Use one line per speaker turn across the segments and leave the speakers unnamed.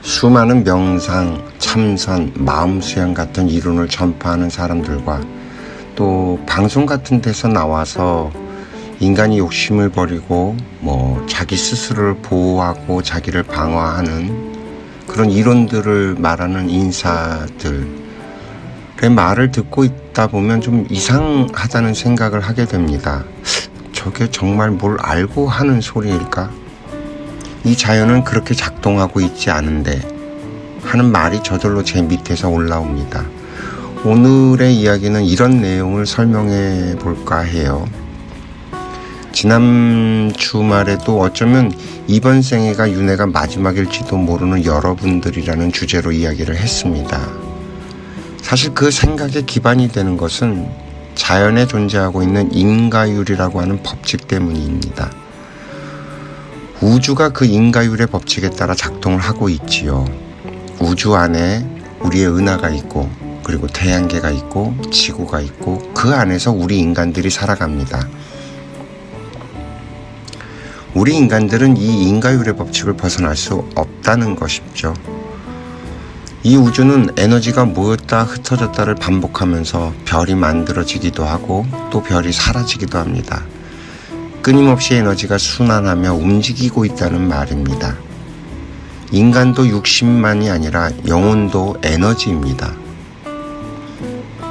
수많은 명상, 참선, 마음수양 같은 이론을 전파하는 사람들과 또 방송 같은 데서 나와서 인간이 욕심을 버리고 자기 스스로를 보호하고 자기를 방어하는 그런 이론들을 말하는 인사들의 말을 듣고 있다 보면 좀 이상하다는 생각을 하게 됩니다. 저게 정말 뭘 알고 하는 소리일까? 이 자연은 그렇게 작동하고 있지 않은데 하는 말이 저절로 제 밑에서 올라옵니다. 오늘의 이야기는 이런 내용을 설명해 볼까 해요. 지난 주말에도 어쩌면 이번 생애가 윤회가 마지막일지도 모르는 여러분들이라는 주제로 이야기를 했습니다. 사실 그 생각에 기반이 되는 것은 자연에 존재하고 있는 인과율이라고 하는 법칙 때문입니다. 우주가 그 인과율의 법칙에 따라 작동을 하고 있지요. 우주 안에 우리의 은하가 있고 그리고 태양계가 있고 지구가 있고 그 안에서 우리 인간들이 살아갑니다. 우리 인간들은 이 인과율의 법칙을 벗어날 수 없다는 것이죠. 이 우주는 에너지가 모였다 흩어졌다를 반복하면서 별이 만들어지기도 하고 또 별이 사라지기도 합니다. 끊임없이 에너지가 순환하며 움직이고 있다는 말입니다. 인간도 육신만이 아니라 영혼도 에너지입니다.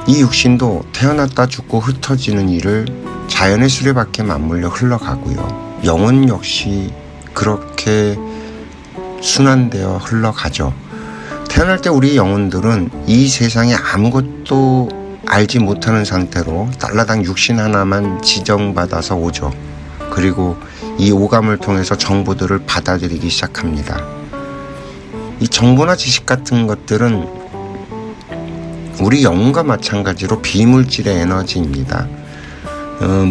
이 육신도 태어났다 죽고 흩어지는 일을 자연의 수레바퀴에 맞물려 흘러가고요. 영혼 역시 그렇게 순환되어 흘러가죠. 태어날 때 우리 영혼들은 이 세상에 아무것도 알지 못하는 상태로 달라당 육신 하나만 지정받아서 오죠. 그리고 이 오감을 통해서 정보들을 받아들이기 시작합니다. 이 정보나 지식 같은 것들은 우리 영혼과 마찬가지로 비물질의 에너지입니다.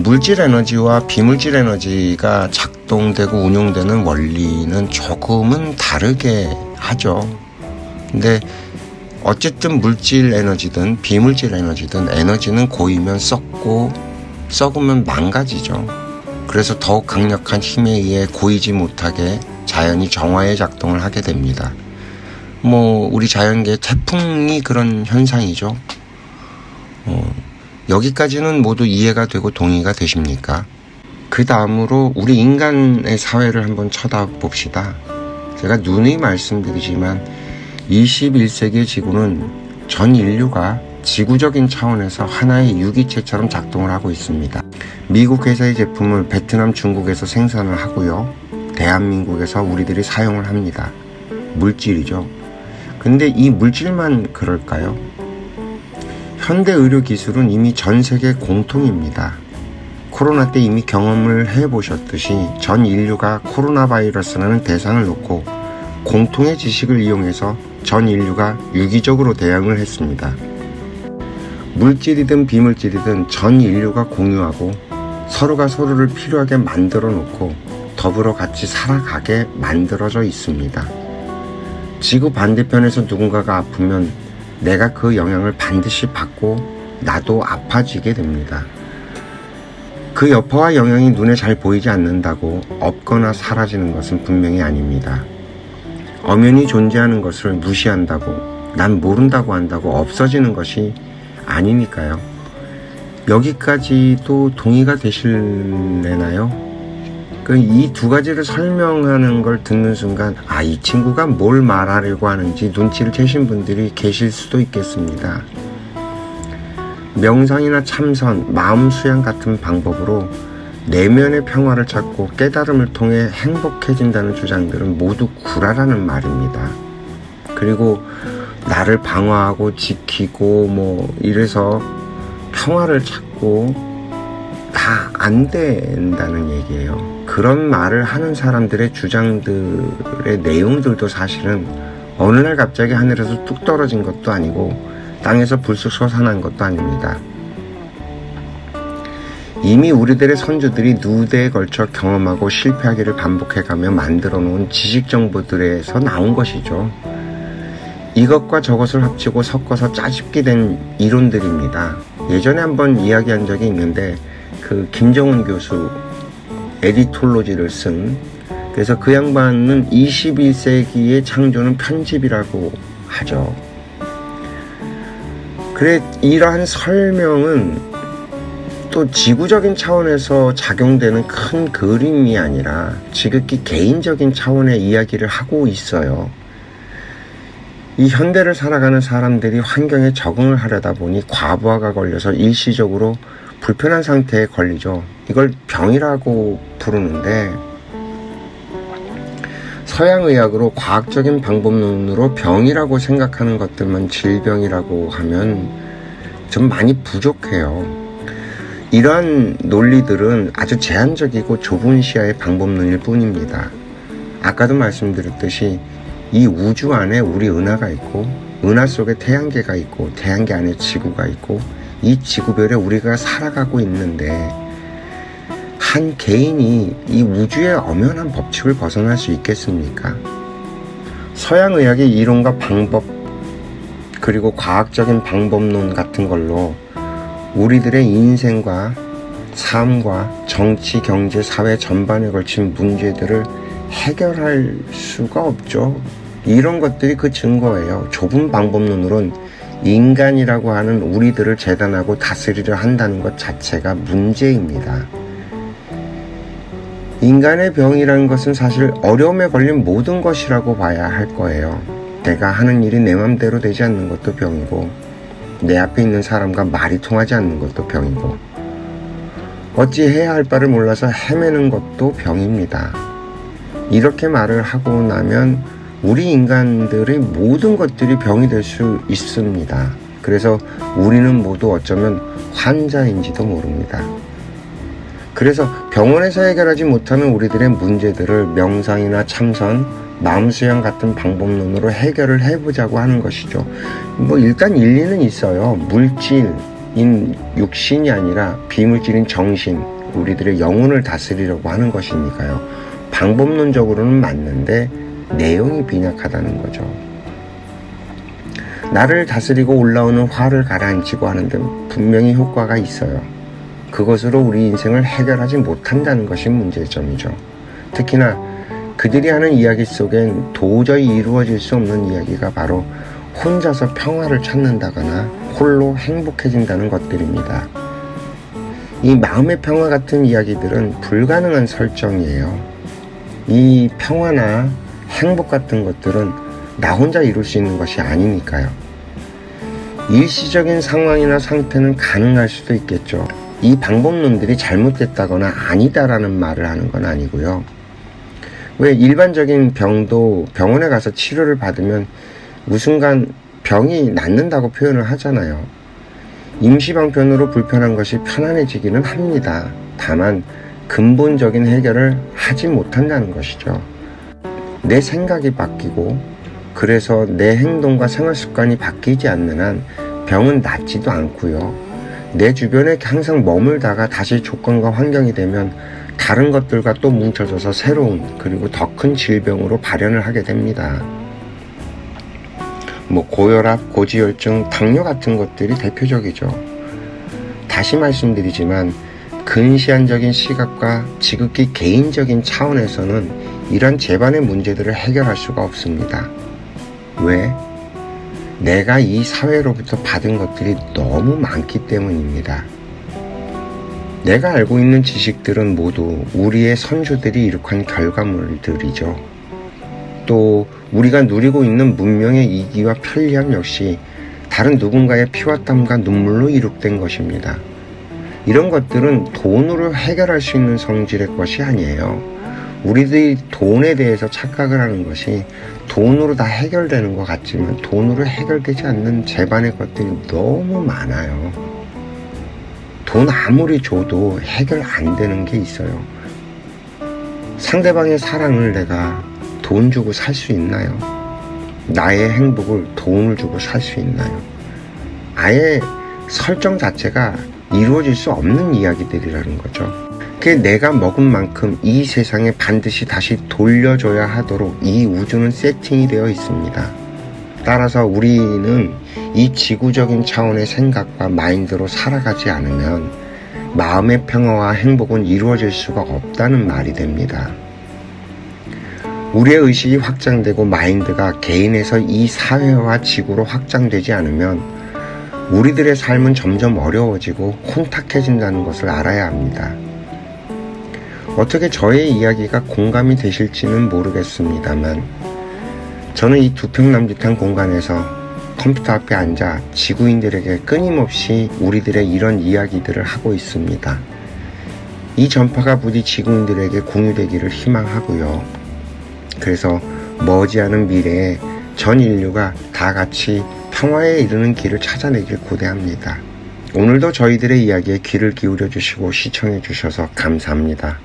물질 에너지와 비물질 에너지가 작동되고 운용되는 원리는 조금은 다르게 하죠. 근데 어쨌든 물질 에너지든 비물질 에너지든 에너지는 고이면 썩고 썩으면 망가지죠. 그래서 더욱 강력한 힘에 의해 고이지 못하게 자연이 정화의 작동을 하게 됩니다. 우리 자연계의 태풍이 그런 현상이죠. 여기까지는 모두 이해가 되고 동의가 되십니까? 그 다음으로 우리 인간의 사회를 한번 쳐다봅시다. 제가 누누이 말씀드리지만 21세기의 지구는 전 인류가 지구적인 차원에서 하나의 유기체처럼 작동을 하고 있습니다. 미국 회사의 제품을 베트남, 중국에서 생산을 하고요. 대한민국에서 우리들이 사용을 합니다. 물질이죠. 근데 이 물질만 그럴까요? 현대 의료 기술은 이미 전 세계 공통입니다. 코로나 때 이미 경험을 해보셨듯이 전 인류가 코로나 바이러스라는 대상을 놓고 공통의 지식을 이용해서 전 인류가 유기적으로 대응을 했습니다. 물질이든 비물질이든 전 인류가 공유하고 서로가 서로를 필요하게 만들어 놓고 더불어 같이 살아가게 만들어져 있습니다. 지구 반대편에서 누군가가 아프면 내가 그 영향을 반드시 받고 나도 아파지게 됩니다. 그 여파와 영향이 눈에 잘 보이지 않는다고 없거나 사라지는 것은 분명히 아닙니다. 엄연히 존재하는 것을 무시한다고, 난 모른다고 한다고 없어지는 것이 아니니까요. 여기까지도 동의가 되실래나요? 이 두 가지를 설명하는 걸 듣는 순간 이 친구가 뭘 말하려고 하는지 눈치를 채신 분들이 계실 수도 있겠습니다. 명상이나 참선, 마음 수양 같은 방법으로 내면의 평화를 찾고 깨달음을 통해 행복해진다는 주장들은 모두 구라라는 말입니다. 그리고 나를 방어하고 지키고 이래서 평화를 찾고 다 안 된다는 얘기예요. 그런 말을 하는 사람들의 주장들의 내용들도 사실은 어느 날 갑자기 하늘에서 뚝 떨어진 것도 아니고 땅에서 불쑥 솟아난 것도 아닙니다. 이미 우리들의 선조들이 누대에 걸쳐 경험하고 실패하기를 반복해가며 만들어 놓은 지식 정보들에서 나온 것이죠. 이것과 저것을 합치고 섞어서 짜집게 된 이론들입니다. 예전에 한번 이야기한 적이 있는데 김정은 교수 에디톨로지를 쓴 그래서 그 양반은 21세기의 창조는 편집이라고 하죠. 그래, 이러한 설명은 또 지구적인 차원에서 작용되는 큰 그림이 아니라 지극히 개인적인 차원의 이야기를 하고 있어요. 이 현대를 살아가는 사람들이 환경에 적응을 하려다 보니 과부하가 걸려서 일시적으로 불편한 상태에 걸리죠. 이걸 병이라고 부르는데, 서양의학으로 과학적인 방법론으로 병이라고 생각하는 것들만 질병이라고 하면 좀 많이 부족해요. 이러한 논리들은 아주 제한적이고 좁은 시야의 방법론일 뿐입니다. 아까도 말씀드렸듯이 이 우주 안에 우리 은하가 있고, 은하 속에 태양계가 있고, 태양계 안에 지구가 있고, 이 지구별에 우리가 살아가고 있는데 한 개인이 이 우주의 엄연한 법칙을 벗어날 수 있겠습니까? 서양의학의 이론과 방법, 그리고 과학적인 방법론 같은 걸로 우리들의 인생과 삶과 정치, 경제, 사회 전반에 걸친 문제들을 해결할 수가 없죠. 이런 것들이 그 증거예요. 좁은 방법론으론 인간이라고 하는 우리들을 재단하고 다스리려 한다는 것 자체가 문제입니다. 인간의 병이라는 것은 사실 어려움에 걸린 모든 것이라고 봐야 할 거예요. 내가 하는 일이 내 맘대로 되지 않는 것도 병이고, 내 앞에 있는 사람과 말이 통하지 않는 것도 병이고, 어찌 해야 할 바를 몰라서 헤매는 것도 병입니다. 이렇게 말을 하고 나면 우리 인간들의 모든 것들이 병이 될 수 있습니다. 그래서 우리는 모두 어쩌면 환자인지도 모릅니다. 그래서 병원에서 해결하지 못하는 우리들의 문제들을 명상이나 참선, 마음수양 같은 방법론으로 해결을 해보자고 하는 것이죠. 일단 일리는 있어요. 물질인 육신이 아니라 비물질인 정신, 우리들의 영혼을 다스리려고 하는 것이니까요. 방법론적으로는 맞는데 내용이 빈약하다는 거죠. 나를 다스리고 올라오는 화를 가라앉히고 하는데 분명히 효과가 있어요. 그것으로 우리 인생을 해결하지 못한다는 것이 문제점이죠. 특히나 그들이 하는 이야기 속엔 도저히 이루어질 수 없는 이야기가 바로 혼자서 평화를 찾는다거나 홀로 행복해진다는 것들입니다. 이 마음의 평화 같은 이야기들은 불가능한 설정이에요. 이 평화나 행복 같은 것들은 나 혼자 이룰 수 있는 것이 아니니까요. 일시적인 상황이나 상태는 가능할 수도 있겠죠. 이 방법론들이 잘못됐다거나 아니다라는 말을 하는 건 아니고요. 왜 일반적인 병도 병원에 가서 치료를 받으면 무순간 병이 낫는다고 표현을 하잖아요. 임시방편으로 불편한 것이 편안해지기는 합니다. 다만 근본적인 해결을 하지 못한다는 것이죠. 내 생각이 바뀌고 그래서 내 행동과 생활 습관이 바뀌지 않는 한 병은 낫지도 않고요. 내 주변에 항상 머물다가 다시 조건과 환경이 되면 다른 것들과 또 뭉쳐져서 새로운 그리고 더 큰 질병으로 발현을 하게 됩니다. 고혈압, 고지혈증, 당뇨 같은 것들이 대표적이죠. 다시 말씀드리지만 근시안적인 시각과 지극히 개인적인 차원에서는 이런 재반의 문제들을 해결할 수가 없습니다. 왜? 내가 이 사회로부터 받은 것들이 너무 많기 때문입니다. 내가 알고 있는 지식들은 모두 우리의 선조들이 이룩한 결과물들이죠. 또 우리가 누리고 있는 문명의 이기와 편리함 역시 다른 누군가의 피와 땀과 눈물로 이룩된 것입니다. 이런 것들은 돈으로 해결할 수 있는 성질의 것이 아니에요. 우리들이 돈에 대해서 착각을 하는 것이 돈으로 다 해결되는 것 같지만 돈으로 해결되지 않는 재반의 것들이 너무 많아요. 돈 아무리 줘도 해결 안 되는 게 있어요. 상대방의 사랑을 내가 돈 주고 살 수 있나요? 나의 행복을 돈을 주고 살 수 있나요? 아예 설정 자체가 이루어질 수 없는 이야기들이라는 거죠. 그 내가 먹은 만큼 이 세상에 반드시 다시 돌려줘야 하도록 이 우주는 세팅이 되어 있습니다. 따라서 우리는 이 지구적인 차원의 생각과 마인드로 살아가지 않으면 마음의 평화와 행복은 이루어질 수가 없다는 말이 됩니다. 우리의 의식이 확장되고 마인드가 개인에서 이 사회와 지구로 확장되지 않으면 우리들의 삶은 점점 어려워지고 혼탁해진다는 것을 알아야 합니다. 어떻게 저의 이야기가 공감이 되실지는 모르겠습니다만 저는 이 두평남짓한 공간에서 컴퓨터 앞에 앉아 지구인들에게 끊임없이 우리들의 이런 이야기들을 하고 있습니다. 이 전파가 부디 지구인들에게 공유되기를 희망하고요. 그래서 머지않은 미래에 전 인류가 다 같이 평화에 이르는 길을 찾아내길 고대합니다. 오늘도 저희들의 이야기에 귀를 기울여 주시고 시청해 주셔서 감사합니다.